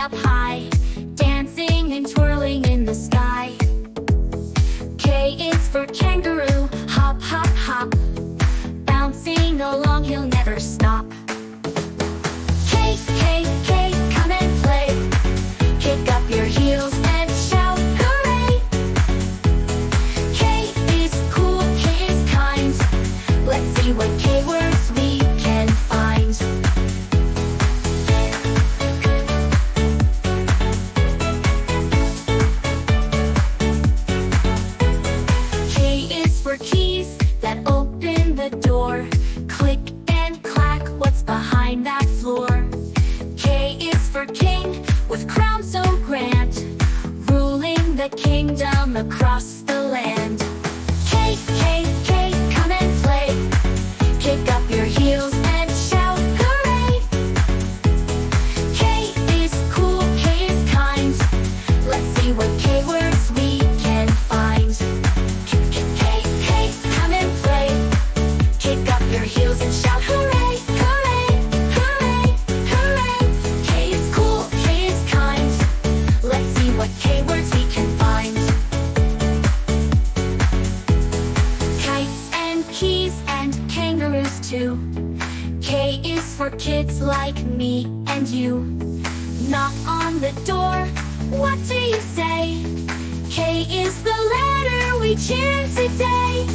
up high, dancing and twirling in the sky. K is for kangaroo, hop, hop, hop, bouncing along, he'll never stop. K, K, K, come and play. Kick up your heels and shout, hooray! K is cool, K is kind. Let's see what K words we can find. K is for keys that open the door. Click and clack, what's behind that floor? K is for king, with crown so grand, ruling the kingdom across the land. K, K, K, come and play. Kick up your heels and shout, hooray! K is cool, K is kind. Let's see what K words we can find. K, K, K, come and play. Kick up your heels and shout, hooray! Hooray! Hooray! Hooray! K is cool, K is kind. Let's see what K words we can find. Kites and keys and kangaroos too. K is for kids like me and you. Knock on the door, what do you say? K is the letter we cheer today.